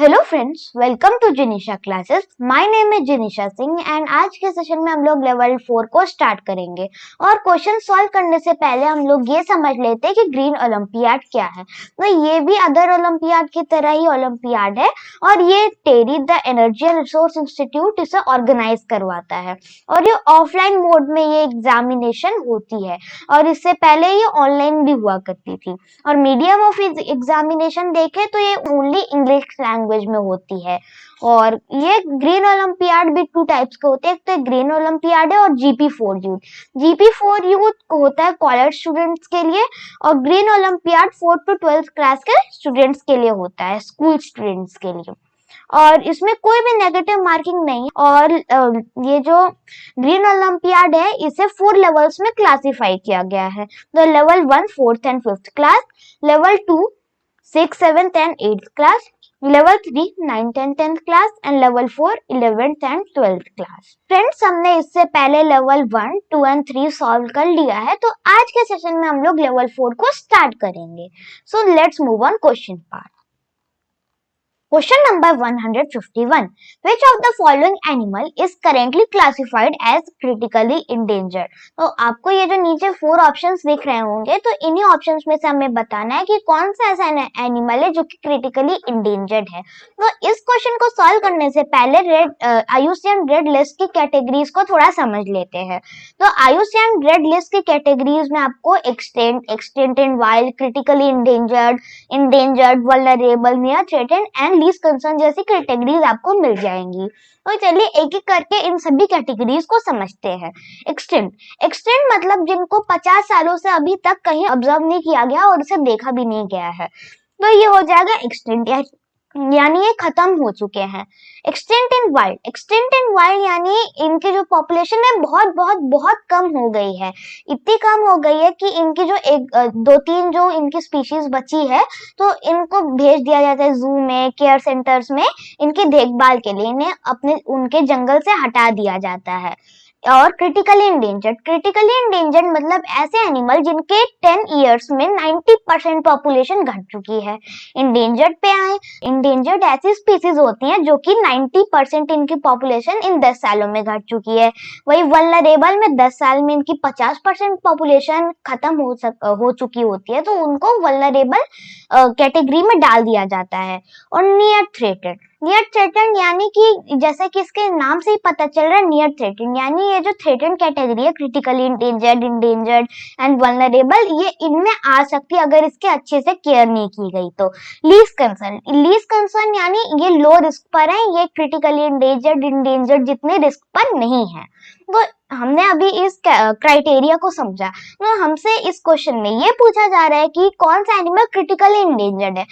Hello friends, welcome to Jinisha classes. My name है Jinisha Singh and आज के सेशन में हम लोग लेवल 4 को स्टार्ट करेंगे। और क्वेश्चन सॉल्व करने से पहले हम लोग ये समझ लेते हैं कि ग्रीन ओलंपियाड क्या है। तो ये भी अदर ओलंपियाड की तरह ही ओलंपियाड है और ये TERI the energy and resource institute इसे ऑर्गेनाइज करवाता है। और ये ऑफलाइन मोड में ये एग्जामिनेशन होती है और इससे पहले ये ऑनलाइन भी हुआ करती थी। और मीडियम ऑफ एग्जामिनेशन देखें तो ये ओनली इंग्लिश लैंग्वेज में होती है। और ये ग्रीन ओलंपियाड भी टू टाइप्स के होते हैं, एक तो ग्रीन ओलंपियाड है और GP4 यूथ। GP4 यूथ होता है कॉलेज स्टूडेंट्स के लिए और green olympiad 4th to 12th class के स्टूडेंट्स के लिए होता है, स्कूल स्टूडेंट्स के लिए। और इसमें कोई भी नेगेटिव मार्किंग नहीं है। और ये जो ग्रीन ओलंपियाड है इसे 4 लेवल्स में क्लासिफाई किया गया है। तो level 1 4th and 5th class, level 2 6th 7th and 8th class, level 3 9th and 10th class and level 4 11th and 12th class. Friends, हमने इससे पहले लेवल 1 2 and 3 सॉल्व कर लिया है, तो आज के सेशन में हम लोग लेवल 4 को स्टार्ट करेंगे। So let's move on question part. Question number 151. Which of the following animal is currently classified as critically endangered? तो आपको ये जो नीचे 4 ऑप्शंस दिख रहे होंगे, तो इन्हीं ऑप्शंस में से हमें बताना है कि कौन सा ऐसा एनिमल है जो कि क्रिटिकली इंडेंजर्ड है। तो इस क्वेश्चन को सॉल्व करने से पहले IUCN रेड लिस्ट की कैटेगरीज को थोड़ा समझ लेते हैं। तो IUCN रेड लिस्ट की कैटेगरीज में आपको extent and wild, critically endangered, vulnerable, near threatened and least concern जैसी कैटेगरीज आपको मिल जाएंगी। तो चलिए एक एक करके इन सभी कैटेगरीज को समझते हैं। एक्सटेंट मतलब जिनको 50 सालों से अभी तक कहीं ऑब्जर्व नहीं किया गया और उसे देखा भी नहीं गया है, तो ये हो जाएगा एक्सटेंट, यानी ये खत्म हो चुके हैं। एक्सटेंट इन वाइल्ड यानी इनकी जो पॉपुलेशन है बहुत बहुत बहुत कम हो गई है। इतनी कम हो गई है कि इनकी जो एक 2-3 जो इनकी स्पीशीज बची है, तो इनको भेज दिया जाता है जू में, केयर सेंटर्स में इनकी देखभाल के लिए। इन्हें अपने उनके जंगल से हटा दिया जाता है। और क्रिटिकली इंडेंजर्ड मतलब ऐसे एनिमल जिनके 10 इयर्स में 90% पॉपुलेशन घट चुकी है। इंडेंजर्ड पे आए, इंडेंजर्ड ऐसी स्पीसीज होती हैं जो कि 90% इनकी पॉपुलेशन इन 10 सालों में घट चुकी है। वही वल्नरेबल में 10 साल में इनकी 50% पॉपुलेशन खत्म हो चुकी होती है, तो उनको वल्नरेबल कैटेगरी में डाल दिया जाता है। और नियर थ्रेटेंड यानी कि जैसे कि इसके नाम से ही पता चल रहा है, नियर थ्रेटेंड यानी ये जो थ्रेटेंड कैटेगरी है, क्रिटिकली इंडेंजर्ड एंड वल्नरेबल, ये इनमें आ सकती है अगर इसके अच्छे से केयर नहीं की गई तो। लीस्ट कंसर्न यानी ये लो रिस्क पर है, ये क्रिटिकली इंडेंजर्ड जितने रिस्क पर नहीं है। तो हमने अभी इस क्राइटेरिया को समझा। तो हमसे इस क्वेश्चन में ये पूछा जा रहा है कि कौन सा एनिमल क्रिटिकली इंडेंजर्ड है।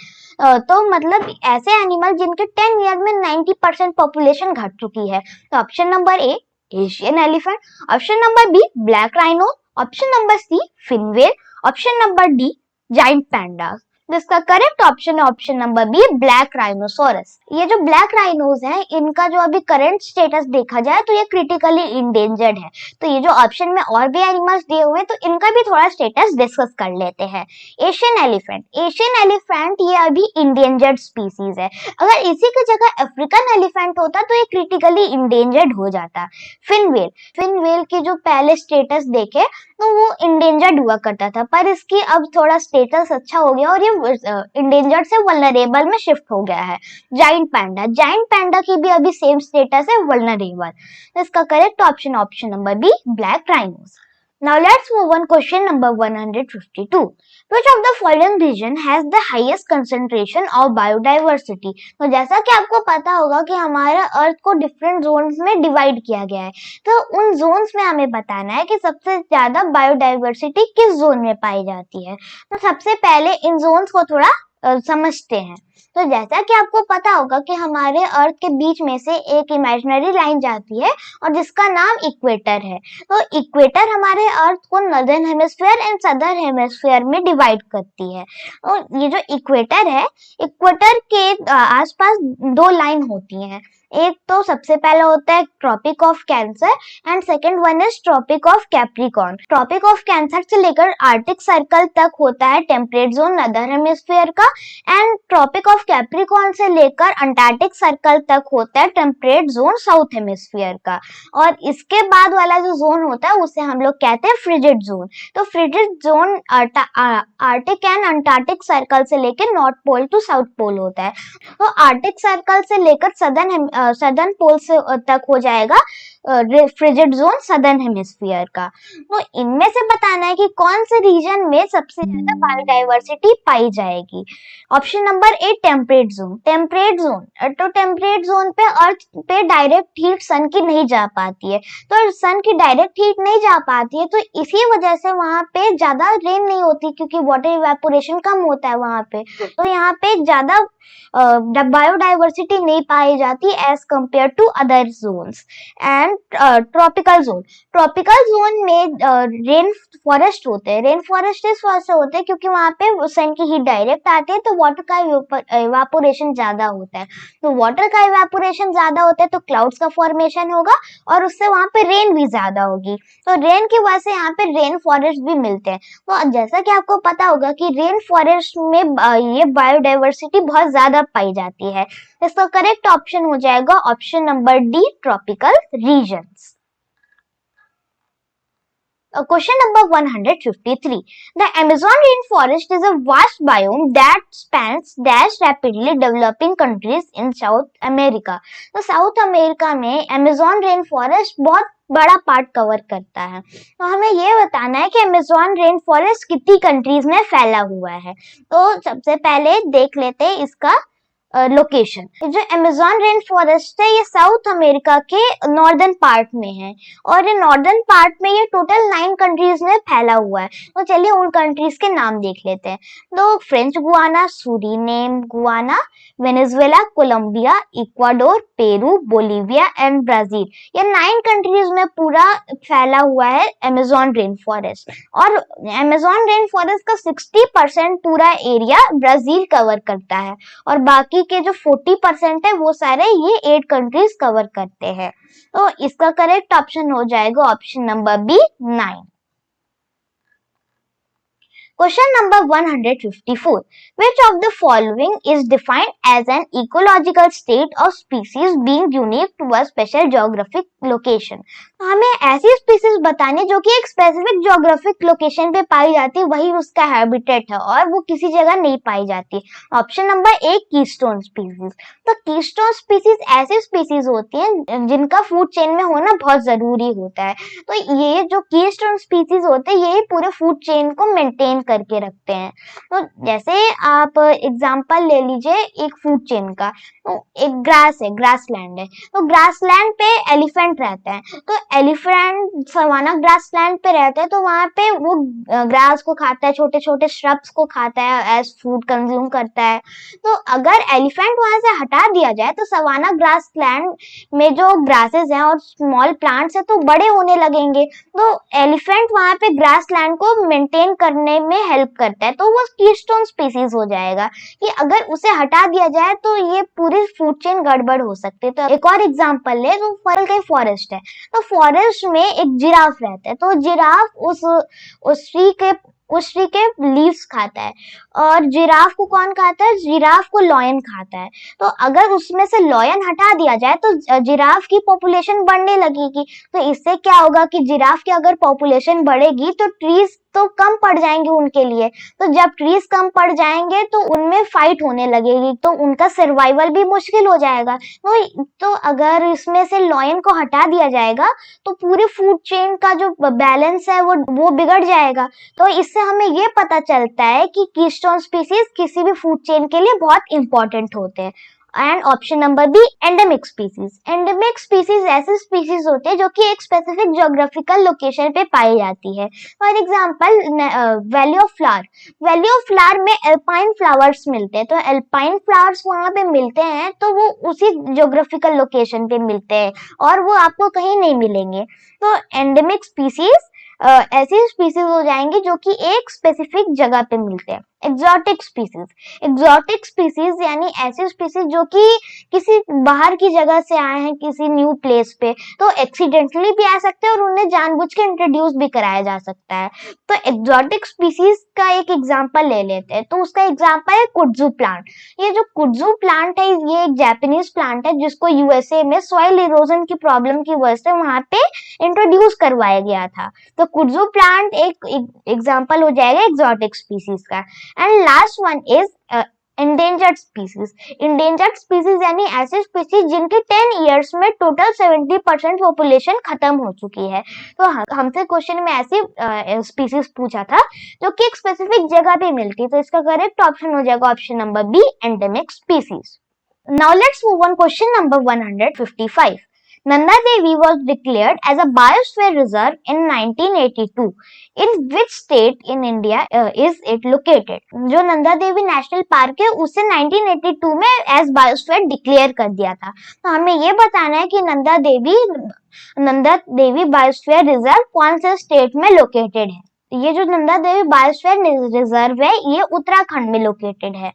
तो मतलब ऐसे एनिमल जिनके 10 ईयर में 90% पॉपुलेशन घट चुकी है। तो option number A Asian elephant, option number B black rhino, option number C fin whale, option number D giant pandas. जिसका करेक्ट ऑप्शन है option number B black rhinoceros. ये जो ब्लैक राइनोस हैं, इनका जो अभी करंट स्टेटस देखा जाए तो ये क्रिटिकली इंडेंजर्ड है। तो ये जो ऑप्शन में और भी एनिमल्स दिए हुए हैं, तो इनका भी थोड़ा स्टेटस डिस्कस कर लेते हैं। एशियन एलिफेंट ये अभी इंडेंजर्ड स्पीसीज है। अगर इसी की जगह अफ्रीकन एलिफेंट होता तो ये क्रिटिकली इंडेंजर्ड हो जाता। फिनवेल की जो पहले स्टेटस देखे तो वो इंडेंजर्ड हुआ करता था, पर इसकी अब थोड़ा स्टेटस अच्छा हो गया और ये इंडेंजर्ड से वल्नरेबल में शिफ्ट हो गया है। जायंट पैंडा की भी अभी सेम स्टेटस है, वल्नरेबल। इसका correct option number B black rhinos. Now let's move on question number 152. Which of the following region has the highest concentration of biodiversity? तो जैसा कि आपको पता होगा कि हमारा अर्थ को डिफरेंट जोन्स में डिवाइड किया गया है, तो उन जोन्स में हमें बताना है कि सबसे ज्यादा बायोडाइवर्सिटी किस जोन में पाई जाती है। तो सबसे पहले इन जोन्स को थोड़ा समझते हैं। तो जैसा कि आपको पता होगा कि हमारे अर्थ के बीच में से एक इमेजिनरी लाइन जाती है और जिसका नाम इक्वेटर है। तो इक्वेटर हमारे अर्थ को northern hemisphere and southern hemisphere में डिवाइड करती है। और ये जो इक्वेटर है, इक्वेटर के आसपास 2 लाइन होती हैं। एक तो सबसे पहला होता है tropic of cancer and second one is tropic of capricorn. Tropic of cancer से लेकर आर्टिक सर्कल तक होता है टेम्परेट जोन नदर हेमिस्फीयर का, एंड ट्रॉपिक ऑफ कैप्रिकॉर्न से लेकर अंटार्कटिक सर्कल तक होता है टेम्परेट जोन साउथ हेमिस्फीयर का। और इसके बाद वाला जो जोन होता है उसे हम लोग कहते हैं फ्रिजिड जोन। तो frigid zone arctic and antarctic circle से लेकर north pole to south pole होता है। तो आर्टिक सर्कल से लेकर सदर्न पोल से तक हो जाएगा फ्रिजिड जोन सदर्न हेमिस्फीयर का। तो इनमें से बताना है कि कौन से रीजन में सबसे ज्यादा बायोडाइवर्सिटी पाई जाएगी। ऑप्शन नंबर ए टेम्परेट जोन। टेम्परेट जोन, तो टेम्परेट जोन पे अर्थ पे डायरेक्ट हीट सन की नहीं जा पाती है, तो सन की डायरेक्ट हीट नहीं जा पाती है, तो इसी वजह से वहां पे ज्यादा रेन नहीं होती क्योंकि वाटर इवेपोरेशन कम होता है वहां पे। तो यहाँ पे ज्यादा बायोडाइवर्सिटी नहीं पाई जाती as compare to other zones. And tropical zone, tropical zone में रेन फॉरेस्ट होते हैं। रेन फॉरेस्ट इस वजह से होते हैं क्योंकि वहां पे सन की हीट डायरेक्ट आती है, तो वाटर का इवापोरेशन ज्यादा होता है। तो वाटर का इवापोरेशन ज्यादा होता है तो क्लाउड्स का फॉर्मेशन होगा और उससे वहां पे रेन भी ज्यादा होगी। तो रेन की वजह से यहाँ पे रेन फॉरेस्ट भी मिलते हैं। तो जैसा कि आपको पता होगा कि रेन फॉरेस्ट में ये बायोडाइवर्सिटी बहुत ज्यादा पाई जाती है। इसका करेक्ट ऑप्शन हो जाएगा option number D, tropical regions. Question number 153. The Amazon rainforest is a vast biome that spans dash rapidly developing countries in South America. तो साउथ अमेरिका में अमेजोन रेन फॉरेस्ट बहुत बड़ा पार्ट कवर करता है। तो हमें ये बताना है कि अमेजोन रेन फॉरेस्ट कितनी कंट्रीज में फैला हुआ है। तो सबसे पहले देख लेते हैं इसका लोकेशन। जो अमेजोन रेन फॉरेस्ट है ये साउथ अमेरिका के नॉर्दर्न पार्ट में है और ये नॉर्दर्न पार्ट में ये टोटल 9 कंट्रीज में फैला हुआ है। तो चलिए उन कंट्रीज के नाम देख लेते हैं। तो French Guiana, Suriname Guiana, Venezuela, Colombia, Ecuador, Peru, Bolivia and Brazil, ये 9 कंट्रीज में पूरा फैला हुआ है अमेजोन रेन फॉरेस्ट। और अमेजोन रेन फॉरेस्ट का 60% पूरा एरिया ब्राजील कवर करता है और बाकी के जो 40% है वो सारे ये 8 कंट्रीज कवर करते हैं। तो इसका करेक्ट ऑप्शन हो जाएगा option number B, 9। Question number 154. Which of the following is defined as an ecological state of species being unique to a special geographic location? हमें ऐसी स्पीसीज बतानी जो कि एक स्पेसिफिक ज्योग्राफिक लोकेशन पे पाई जाती है, वही उसका हैबिटेट है और वो किसी जगह नहीं पाई जाती। ऑप्शन नंबर ए, कीस्टोन स्पीसीज। तो कीस्टोन स्पीसीज ऐसी स्पीसीज होती हैं जिनका फूड चेन में होना बहुत जरूरी होता है। तो ये जो कीस्टोन स्पीसीज होते हैं ये पूरे फूड चेन को मेंटेन करके रखते हैं। तो जैसे आप एग्जांपल ले लीजिए एक फूड चेन का, तो एक ग्रास है, ग्रासलैंड है, तो ग्रासलैंड पे एलिफेंट रहता है। तो एलिफेंट सवाना ग्रासलैंड पे रहता है तो वहां पे वो ग्रास को खाता है, छोटे छोटे श्रब्स को खाता है, एज फूड कंज्यूम करता है। तो अगर एलिफेंट वहां से हटा दिया जाए तो सवाना ग्रासलैंड में जो ग्रासेस हैं और स्मॉल प्लांट्स है तो बड़े होने लगेंगे। तो एलिफेंट वहां पे ग्रासलैंड को मेंटेन करने में हेल्प करता है, तो वो कीस्टोन स्पीसीज हो जाएगा कि अगर उसे हटा दिया जाए तो ये पूरी फूड चेन गड़बड़ हो सकती है। तो एक और एग्जांपल ले, तो फल का फॉरेस्ट है, तो फॉरेस्ट में एक जिराफ रहता है, तो जिराफ उस ट्री के लीव्स खाता है। और जिराफ को कौन खाता है? जिराफ को लॉयन खाता है। तो अगर उसमें से लॉयन हटा दिया जाए तो जिराफ की पॉपुलेशन बढ़ने लगेगी। तो इससे क्या होगा कि जिराफ की अगर पॉपुलेशन बढ़ेगी तो ट्रीज तो कम पड़ जाएंगे उनके लिए। तो जब ट्रीज कम पड़ जाएंगे तो उनमें फाइट होने लगेगी, तो उनका सर्वाइवल भी मुश्किल हो जाएगा। तो अगर इसमें से लॉयन को हटा दिया जाएगा तो पूरी फूड चेन का जो बैलेंस है वो बिगड़ जाएगा। तो इससे हमें ये पता चलता है कि कीस्टोन स्पीसीज किसी भी फूड चेन के लिए बहुत इंपॉर्टेंट होते हैं। And option number B, endemic species. Endemic species ऐसे स्पीसीज होते हैं जो कि एक स्पेसिफिक ज्योग्राफिकल लोकेशन पे पाई जाती है। For example valley of flower. Valley of flower में एल्पाइन फ्लावर्स मिलते हैं, तो एल्पाइन फ्लावर्स वहां पे मिलते हैं तो वो उसी ज्योग्राफिकल लोकेशन पे मिलते हैं और वो आपको कहीं नहीं मिलेंगे। तो एंडेमिक स्पीसीज ऐसी स्पीसीज हो जाएंगी जो कि एक स्पेसिफिक जगह पे मिलते हैं। एग्जॉटिक स्पीसीज यानी ऐसी स्पीसीज जो कि किसी बाहर की जगह से आए हैं किसी न्यू प्लेस पे, तो एक्सीडेंटली भी आ सकते हैं और उन्हें जानबूझ के इंट्रोड्यूस भी कराया जा सकता है। तो एग्जॉटिक स्पीसीज का एक एग्जांपल ले लेते हैं, तो उसका एग्जांपल है कुड्जू प्लांट। ये जो कुड्जू प्लांट है ये एक जापानीज प्लांट है जिसको यूएसए में सॉइल इरोजन की प्रॉब्लम की वजह से वहां पे इंट्रोड्यूस करवाया गया था। तो कुड्जू प्लांट एक एग्जांपल हो जाएगा एग्जॉटिक स्पीसीज का। And last one is endangered species. Endangered species यानी ऐसी स्पीसीज जिनकी 10 इयर्स में टोटल 70% पॉपुलेशन खत्म हो चुकी है। तो हमसे क्वेश्चन में ऐसी स्पीसीज पूछा था जो कि एक स्पेसिफिक जगह पे मिलती है, तो इसका करेक्ट ऑप्शन हो जाएगा option number B, endemic species. Now let's move on question number 155. Nanda Devi was declared as a biosphere reserve in 1982. In which state in India is it located? जो Nanda Devi national park है उसे 1982 में as biosphere declare कर दिया था। तो हमें ये बताना है कि नंदा देवी बायोस्फीयर रिजर्व कौन से स्टेट में लोकेटेड है। ये जो नंदा देवी बायोस्फीयर रिजर्व है ये उत्तराखंड में लोकेटेड है।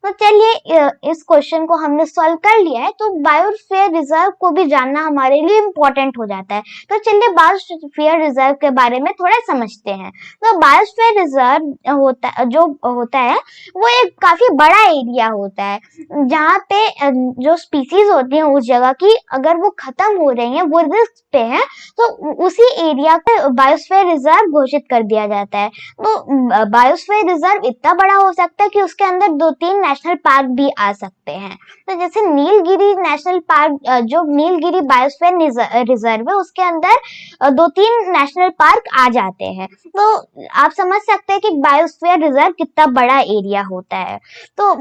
तो चलिए इस क्वेश्चन को हमने सॉल्व कर लिया है, तो बायोस्फीयर रिजर्व को भी जानना हमारे लिए इम्पोर्टेंट हो जाता है। तो चलिए बायोस्फीयर रिजर्व के बारे में थोड़ा समझते हैं। तो बायोस्फीयर रिजर्व होता है वो एक काफी बड़ा एरिया होता है जहाँ पे जो स्पीसीज होती हैं उस जगह की अगर वो खत्म हो रही हैं, वो रिस्क पे हैं, तो उसी एरिया को बायोस्फीयर रिजर्व घोषित कर दिया जाता है। तो बायोस्फीयर रिजर्व इतना बड़ा हो सकता है कि उसके अंदर 2-3 नेशनल पार्क भी आ सकते हैं। तो जैसे नीलगिरी नेशनल पार्क, जो नीलगिरी बायोस्फीयर रिजर्व है उसके अंदर 2-3 नेशनल पार्क आ जाते हैं। तो आप समझ सकते हैं कि बायोस्फीयर रिजर्व कितना बड़ा एरिया होता है। तो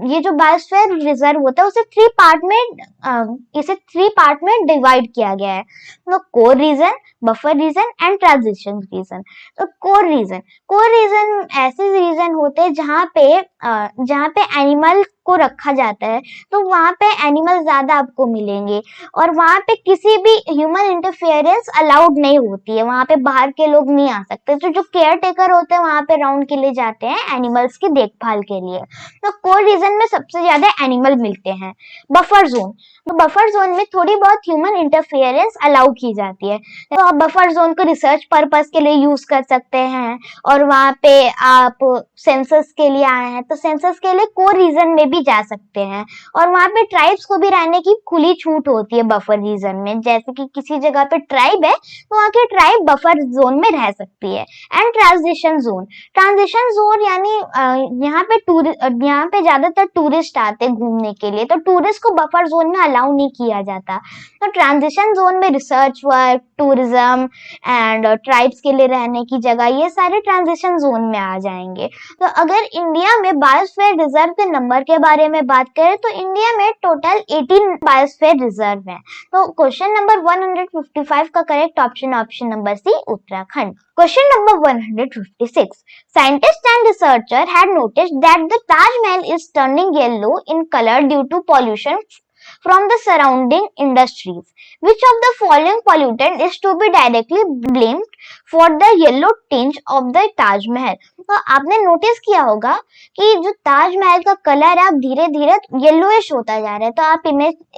ये जो बायोस्फीयर रिजर्व होता है उसे 3 पार्ट में डिवाइड किया गया है। तो core region, buffer region and transition region. तो कोर रीजन ऐसे रीजन होते हैं जहाँ पे एनिमल को रखा जाता है, तो वहां पे एनिमल ज्यादा आपको मिलेंगे और वहां पे किसी भी ह्यूमन इंटरफेरेंस अलाउड नहीं होती है, वहां पे बाहर के लोग नहीं आ सकते। तो जो केयर टेकर होते हैं वहां पे राउंड के लिए जाते हैं एनिमल्स की देखभाल के लिए। तो कोर रीजन में सबसे ज्यादा एनिमल मिलते हैं। बफर जोन, तो बफर जोन में थोड़ी बहुत ह्यूमन इंटरफेरेंस अलाउ की जाती है, तो आप बफर जोन को रिसर्च पर्पस के लिए यूज कर सकते हैं। और वहां पे आप सेंसस के लिए आए हैं तो सेंसस के लिए कोर रीजन में भी जा सकते हैं। और वहां पे ट्राइब्स को भी रहने की खुली छूट होती है बफर रीजन में, जैसे कि किसी जगह पे ट्राइब है तो वहां की ट्राइब बफर जोन में रह सकती है। एंड ट्रांजिशन जोन यानी यहाँ पे ज्यादातर टूरिस्ट आते हैं घूमने के लिए, तो टूरिस्ट को बफर जोन में अलाउ नहीं किया जाता। तो ट्रांजिशन जोन में research work, tourism and tribes के लिए रहने की जगह, ये सारे ट्रांजिशन जोन में आ जाएंगे। तो अगर इंडिया में बायोस्फीयर रिजर्व के नंबर के बारे में बात करें तो इंडिया में टोटल 18 बायोस्फीयर रिजर्व है। तो क्वेश्चन नंबर 155 का correct option number C, Uttarakhand. Question number 156. Scientists and researchers had noticed that the Taj Mahal is turning yellow in color due to pollution from the surrounding industries. Which of the following pollutant is to be directly blamed for the yellow tinge of the Taj Mahal? तो आपने notice किया होगा कि जो ताज महल का colour है अब धीरे धीरे येलोइश होता जा रहा है। तो आप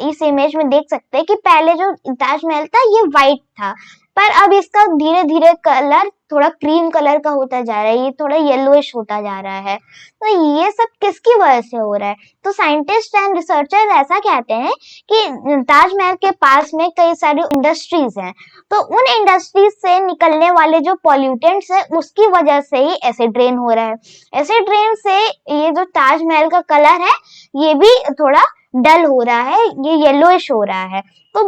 इस इमेज में देख सकते हैं कि पहले जो ताज महल था ये व्हाइट था, पर अब इसका धीरे धीरे कलर थोड़ा क्रीम कलर का होता जा रहा है, ये थोड़ा येलोइश होता जा रहा है। तो ये सब किसकी वजह से हो रहा है? तो साइंटिस्ट एंड रिसर्चर ऐसा कहते हैं कि ताजमहल के पास में कई सारी इंडस्ट्रीज हैं, तो उन इंडस्ट्रीज से निकलने वाले जो पॉल्यूटेंट्स है उसकी वजह से ही एसिड रेन हो रहा है। एसिड रेन से ये जो ताजमहल का कलर है ये भी थोड़ा डल हो रहा है, ये येलोइश हो रहा है। तो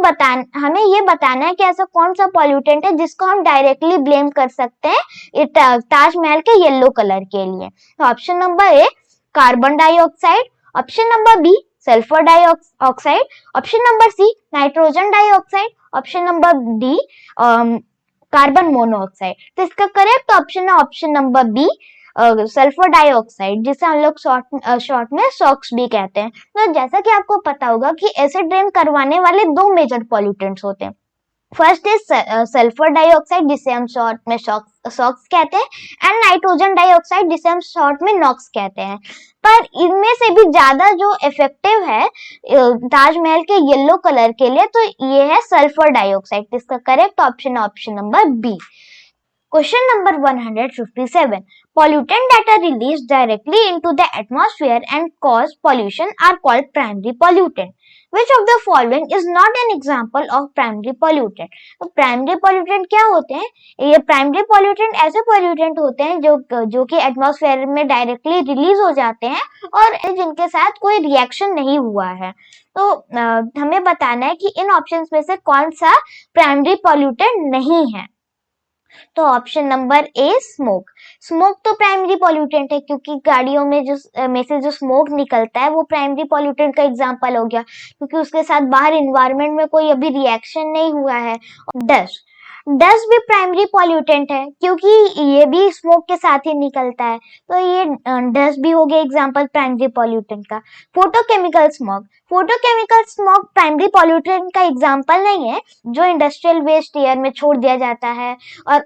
हमें ये बताना है कि ऐसा कौन सा पॉल्यूटेंट है जिसको हम डायरेक्टली ब्लेम कर सकते हैं ताजमहल के येलो कलर के लिए। तो option number A, carbon dioxide. Option number B, sulphur dioxide. Option number C, nitrogen dioxide. Option number D, carbon monoxide. तो इसका करेक्ट ऑप्शन है option number B, sulphur dioxide, जिसे हम लोग शॉर्ट में सॉक्स भी कहते हैं। तो जैसा कि आपको पता होगा कि एसिड रेन करवाने वाले 2 मेजर पॉल्यूटेंट्स होते हैं, फर्स्ट इज सल्फर डाइऑक्साइड जिसे हम शॉर्ट में सॉक्स कहते हैं एंड नाइट्रोजन डाइऑक्साइड जिसे हम शॉर्ट में नॉक्स कहते हैं। पर इनमें से भी ज्यादा जो इफेक्टिव है ताजमहल के येलो कलर के लिए तो ये है सल्फर डाइऑक्साइड। इसका correct option option number B. Question number 157. Pollutant that are released directly into the atmosphere and cause pollution are called primary pollutant. Which of the following is not an example of primary pollutant? तो primary pollutant क्या होते हैं? ये primary pollutant ऐसे pollutant होते हैं जो कि एटमॉस्फेयर में डायरेक्टली रिलीज हो जाते हैं और जिनके साथ कोई रिएक्शन नहीं हुआ है। तो हमें बताना है कि इन ऑप्शंस में से कौन सा प्राइमरी पॉल्यूटेंट नहीं है। तो ऑप्शन नंबर ए स्मोक। स्मोक तो प्राइमरी पॉल्यूटेंट है क्योंकि गाड़ियों में से जो स्मोक निकलता है वो प्राइमरी पॉल्यूटेंट का एग्जांपल हो गया क्योंकि उसके साथ बाहर इन्वायरमेंट में कोई अभी रिएक्शन नहीं हुआ है। डस्ट डस्ट भी प्राइमरी पॉल्यूटेंट है क्योंकि ये भी स्मोक के साथ ही निकलता है, तो ये डस्ट भी हो गया एग्जांपल प्राइमरी पॉल्यूटेंट का। फोटोकेमिकल स्मोक प्राइमरी पॉल्यूटेंट का एग्जांपल नहीं है। जो इंडस्ट्रियल वेस्ट एयर में छोड़ दिया जाता है और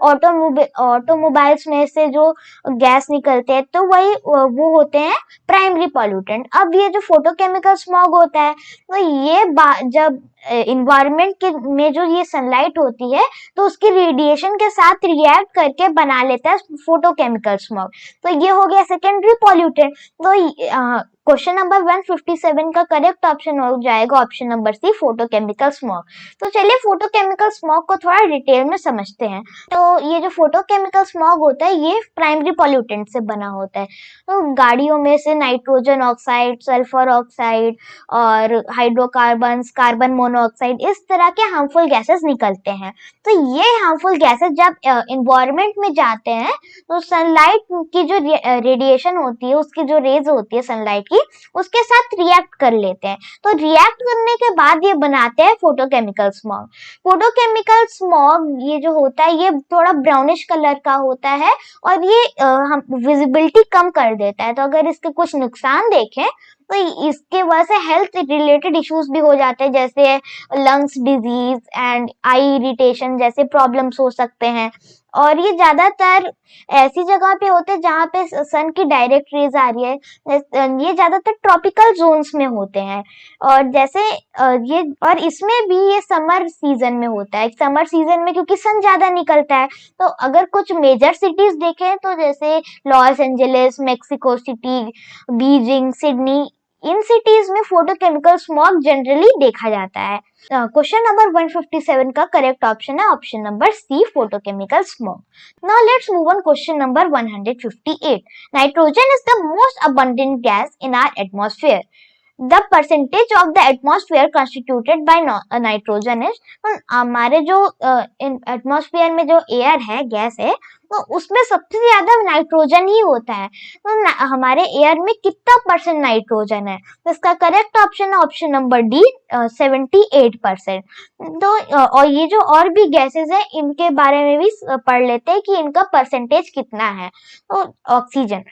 ऑटोमोबाइल्स में से जो गैस निकलते हैं तो वही वो होते हैं प्राइमरी पॉल्यूटेंट। अब ये जो फोटोकेमिकल स्मॉग होता है तो ये जब इन्वायरमेंट में जो ये सनलाइट होती है तो उसकी रेडिएशन के साथ रिएक्ट करके बना लेता है फोटोकेमिकल स्मॉग, तो ये हो गया सेकेंडरी पॉल्यूटेंट। तो क्वेश्चन नंबर 157 का करेक्ट ऑप्शन हो जाएगा option number C photochemical smog. तो चलिए फोटोकेमिकल स्मॉग को थोड़ा डिटेल में समझते हैं। तो ये जो फोटोकेमिकल स्मॉग होता है ये प्राइमरी पॉल्यूटेंट से बना होता है। तो गाड़ियों में से नाइट्रोजन ऑक्साइड, सल्फर ऑक्साइड और हाइड्रोकार्बन, कार्बन मोनोऑक्साइड इस तरह के हार्मफुल गैसेस निकलते हैं। तो ये हार्मफुल गैसेस जब इन्वायरमेंट में जाते हैं तो सनलाइट की जो रेडिएशन होती है, उसकी जो रेज होती है सनलाइट की, उसके साथ रिएक्ट कर लेते हैं। तो रिएक्ट करने के बाद ये बनाते हैं फोटोकेमिकल स्मॉग। फोटोकेमिकल स्मॉग ये जो होता है ये थोड़ा ब्राउनिश कलर का होता है और ये विजिबिलिटी कम कर देता है। तो अगर इसके कुछ नुकसान देखें तो इसके वजह से हेल्थ रिलेटेड इश्यूज भी हो जाते हैं, जैसे lungs disease and I irritation जैसे प्रॉब्लम्स हो सकते हैं। और ये ज्यादातर ऐसी जगह पे होते हैं जहाँ पे सन की डायरेक्ट रेज आ रही है। ये ज्यादातर ट्रॉपिकल जोन्स में होते हैं और जैसे ये और इसमें भी ये समर सीजन में होता है। समर सीजन में क्योंकि सन ज्यादा निकलता है, तो अगर कुछ मेजर सिटीज देखें तो जैसे Los Angeles, Mexico City, Beijing, Sydney, इन सिटीज में फोटोकेमिकल स्मॉग जनरली देखा जाता है। क्वेश्चन नंबर 157 का करेक्ट ऑप्शन है option number C photochemical smog. Now let's move on question number 158। Nitrogen is the most abundant gas in our atmosphere. The percentage of the atmosphere constituted by nitrogen is, हमारे जो atmosphere में जो air है, gas है, तो उसमें सबसे ज्यादा नाइट्रोजन ही होता है। तो हमारे एयर में कितना परसेंट नाइट्रोजन है? तो इसका करेक्ट ऑप्शन है ऑप्शन नंबर डी 78%। तो और ये जो और भी गैसेस है इनके बारे में भी पढ़ लेते हैं कि इनका परसेंटेज कितना है। तो ऑक्सीजन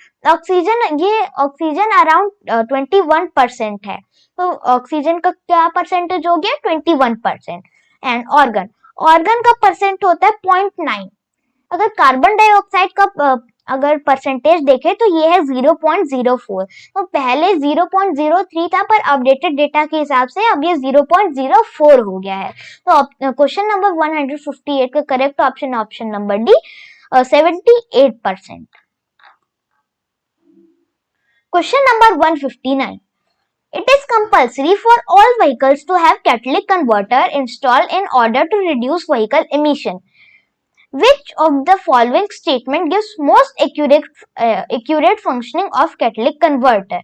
अराउंड 21% है। तो ऑक्सीजन का क्या परसेंटेज हो गया? 21%। एंड ऑर्गन का परसेंट होता है 0.9। अगर कार्बन डाइऑक्साइड का अगर परसेंटेज देखें तो ये है 0.04। तो पहले 0.03 था पर अपडेटेड डेटा के हिसाब से अब ये 0.04 हो गया है। तो क्वेश्चन नंबर 158 का correct option option number D 78%। Question number 159. It is compulsory for all vehicles to have catalytic converter installed in order to reduce vehicle emission. Which of the following statement gives most accurate functioning of catalytic converter?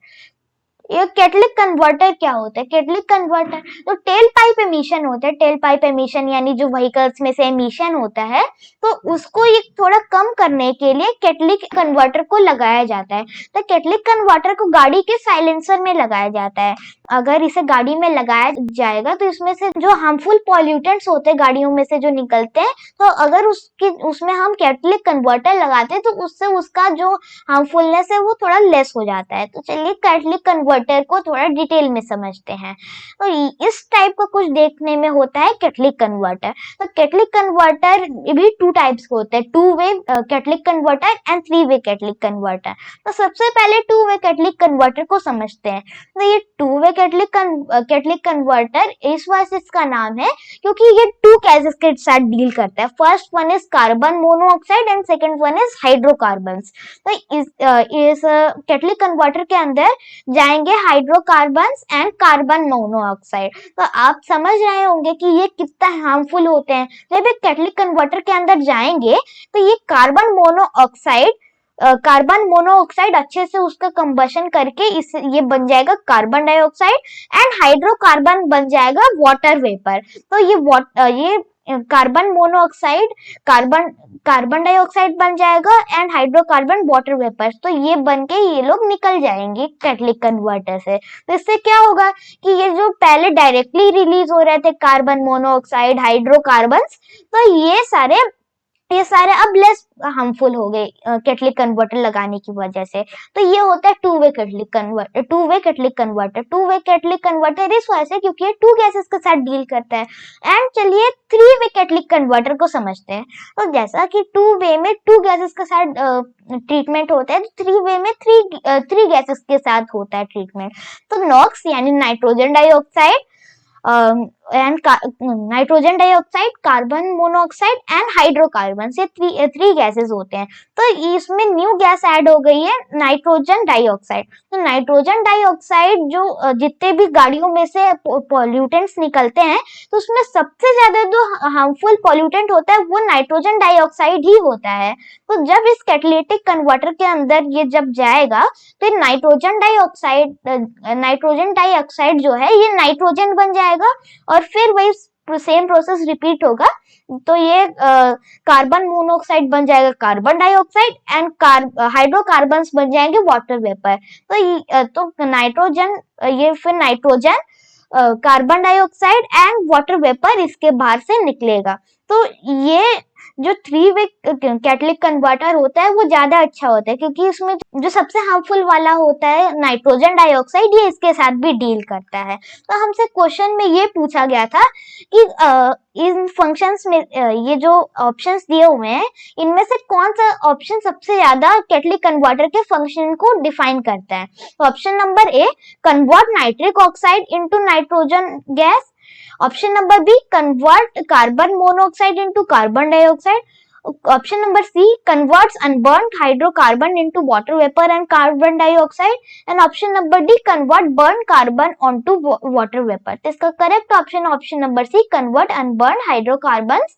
ये कैटलिक converter क्या होता है? Catalytic converter तो tell pipe emission होता है। Tell pipe emission यानी जो vehicles में से एमिशन होता है तो उसको ये थोड़ा कम करने के लिए कैटलिक कन्वर्टर को लगाया जाता है। तो कैटलिक कन्वर्टर को गाड़ी के साइलेंसर में लगाया जाता है। अगर इसे गाड़ी में लगाया जाएगा तो इसमें से जो हार्मफुल पॉल्यूटेंट्स होते हैं गाड़ियों में से जो निकलते हैं, तो अगर उसमें हम कैटलिक कन्वर्टर लगाते हैं तो उससे उसका जो हार्मफुलनेस है वो थोड़ा लेस हो जाता है। तो चलिए कैटलिक कन्वर्टर को थोड़ा डिटेल में समझते हैं। तो इस टाइप का कुछ देखने में होता है कैटलिक कन्वर्टर। तो कैटलिक कन्वर्टर भी टू टाइप्स के होते हैं, two way catalytic converter and three way catalytic converter. तो सबसे पहले टू वे कैटलिक कन्वर्टर को समझते हैं। तो ये टू वे कैटलिक कन्वर्टर इस वजह से इसका नाम है क्योंकि ये टू गैसेस के साथ डील करता है। First one is carbon monoxide and second one is hydrocarbons. तो इस कैटलिक कन्वर्टर के अंदर जाएंगे हाइड्रोकार्बन्स एंड कार्बन मोनोऑक्साइड। तो आप समझ रहे होंगे कि ये कितना हार्मफुल होते हैं। जब एक कैटलिक कन्वर्टर के अंदर जाएंगे तो ये कार्बन मोनोऑक्साइड अच्छे से उसका कंबशन करके ये बन जाएगा कार्बन डाइऑक्साइड एंड हाइड्रोकार्बन बन जाएगा वाटर वेपर। तो ये कार्बन मोनोऑक्साइड कार्बन डाइऑक्साइड बन जाएगा एंड हाइड्रोकार्बन वाटर वेपर। तो ये बन के ये लोग निकल जाएंगे कैटलिक कन्वर्टर से। तो इससे क्या होगा कि ये जो पहले डायरेक्टली रिलीज हो रहे थे कार्बन मोनोऑक्साइड हाइड्रोकार्बन, तो ये सारे अब लेस हार्मफुल हो गए कैटलिक कन्वर्टर लगाने की वजह से। तो ये होता है two way catalytic converter. Two way catalytic converter इस वजह से क्योंकि ये टू गैसेस के साथ डील करता है। एंड चलिए थ्री वे कैटलिक कन्वर्टर को समझते हैं। तो जैसा कि टू वे में टू गैसेस के साथ ट्रीटमेंट होता है, तो थ्री वे में थ्री गैसेस के साथ होता है ट्रीटमेंट। तो नॉक्स यानी nitrogen dioxide nitrogen dioxide, carbon monoxide and hydrocarbon से थ्री गैसेस होते हैं। तो इसमें न्यू गैस ऐड हो गई है नाइट्रोजन डाइऑक्साइड। तो नाइट्रोजन डाइऑक्साइड जो जितने भी गाड़ियों में से पॉल्यूटेंट्स निकलते हैं, तो उसमें सबसे ज्यादा जो हार्मफुल पॉल्यूटेंट होता है वो नाइट्रोजन डाइऑक्साइड ही होता है। तो जब इस कैटालिटिक कन्वर्टर के अंदर ये जब जाएगा तो नाइट्रोजन डाइऑक्साइड जो है ये नाइट्रोजन बन जाएगा और फिर वही सेम प्रोसेस रिपीट होगा। तो ये कार्बन मोनोऑक्साइड बन जाएगा कार्बन डाइऑक्साइड एंड हाइड्रोकार्बन्स बन जाएंगे वाटर वेपर। तो नाइट्रोजन फिर nitrogen carbon dioxide and water vapour इसके बाहर से निकलेगा। तो ये जो थ्री वे कैटलिक कन्वर्टर होता है वो ज्यादा अच्छा होता है क्योंकि इसमें जो सबसे हार्मफुल वाला होता है नाइट्रोजन डाइऑक्साइड, ये इसके साथ भी डील करता है। तो हमसे क्वेश्चन में ये पूछा गया था कि इन फंक्शंस में ये जो ऑप्शंस दिए हुए हैं इनमें से कौन सा ऑप्शन सबसे ज्यादा कैटलिक कन्वर्टर के फंक्शन को डिफाइन करता है। तो option number A, convert nitric oxide into nitrogen gas. Option number B, convert carbon monoxide into carbon dioxide. Option number C, converts unburned hydrocarbon into water vapour and carbon dioxide. And option number D, convert burn carbon onto water vapour. तो इसका correct option number C, convert unburned hydrocarbons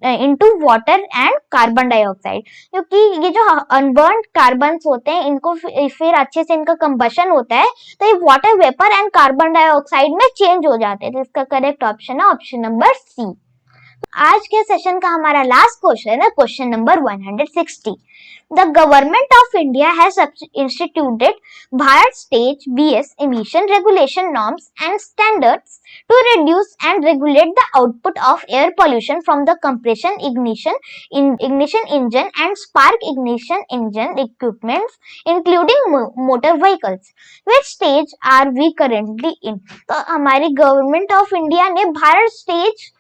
into water and carbon dioxide. क्योंकि ये जो unburned carbons होते हैं इनको फिर अच्छे से इनका कंबशन होता है तो ये water vapour and carbon dioxide में चेंज हो जाते हैं। तो इसका करेक्ट ऑप्शन है ऑप्शन नंबर सी। आज के सेशन का हमारा लास्ट क्वेश्चन है question number 160। The government of India has instituted Bharat Stage BS emission regulation norms and standards to reduce and regulate the output of air pollution from the compression ignition engine and spark ignition engine equipments, including motor vehicles. Which stage are we currently in? तो हमारी government of India ने Bharat stage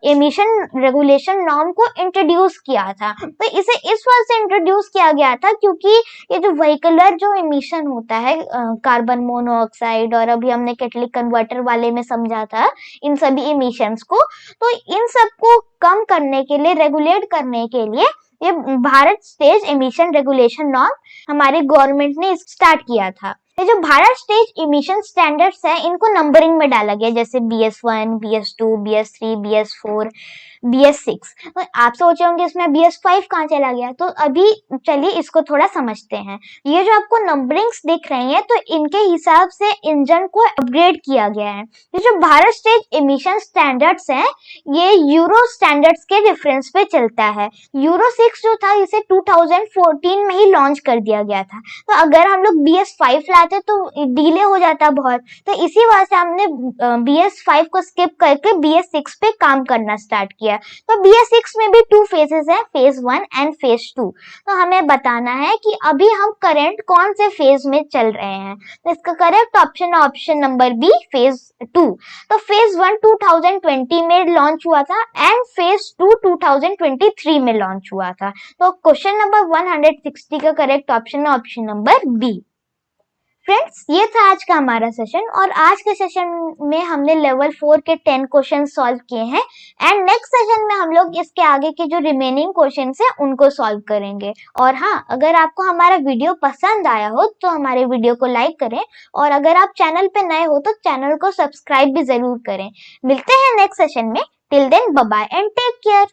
emission regulation norm को introduce किया था। तो इसे इस वजह से इंट्रोड्यूस किया गया था क्योंकि ये जो व्हीकलर जो एमिशन होता है कार्बन मोनोऑक्साइड और अभी हमने कैटलिक कन्वर्टर वाले में समझा था इन सभी एमिशंस को, तो इन सबको कम करने के लिए रेगुलेट करने के लिए ये Bharat stage emission regulation norm हमारी गवर्नमेंट ने स्टार्ट किया था। ये जो भारत स्टेज इमिशन स्टैंडर्ड्स है इनको नंबरिंग में डाला गया, जैसे BS1, BS2, BS3, BS4, BS6। तो आप सोचे होंगे इसमें BS5 कहाँ चला गया, तो अभी चलिए इसको थोड़ा समझते हैं। ये जो आपको नंबरिंग्स दिख रही हैं तो इनके हिसाब से इंजन को अपग्रेड किया गया है। ये जो भारत स्टेज इमिशन स्टैंडर्ड्स हैं ये यूरो स्टैंडर्ड्स के रेफरेंस पे चलता है। यूरो 6 जो था इसे 2014 में ही लॉन्च कर दिया गया था। तो अगर हम लोग BS5 ला जाते तो डिले हो जाता बहुत, तो इसी वजह से हमने BS5 को स्किप करके BS6 पे काम करना स्टार्ट किया। तो BS6 में भी 2 फेजेस है, फेज 1 एंड फेज 2। तो हमें बताना है कि अभी हम करंट कौन से फेज में चल रहे हैं। तो इसका करेक्ट ऑप्शन है ऑप्शन नंबर बी, फेज 2। तो फेज 1 2020 में लॉन्च हुआ था एंड फेज 2 2023 में लॉन्च हुआ था। तो क्वेश्चन नंबर 160 का करेक्ट ऑप्शन है ऑप्शन नंबर बी। फ्रेंड्स, ये था आज का हमारा सेशन और आज के सेशन में हमने लेवल 4 के 10 क्वेश्चन सॉल्व किए हैं एंड नेक्स्ट सेशन में हम लोग इसके आगे के जो रिमेनिंग क्वेश्चंस हैं उनको सॉल्व करेंगे। और हाँ, अगर आपको हमारा वीडियो पसंद आया हो तो हमारे वीडियो को लाइक करें और अगर आप चैनल पे नए हो तो चैनल को सब्सक्राइब भी जरूर करें। मिलते हैं नेक्स्ट सेशन में। Till then bye bye and take care.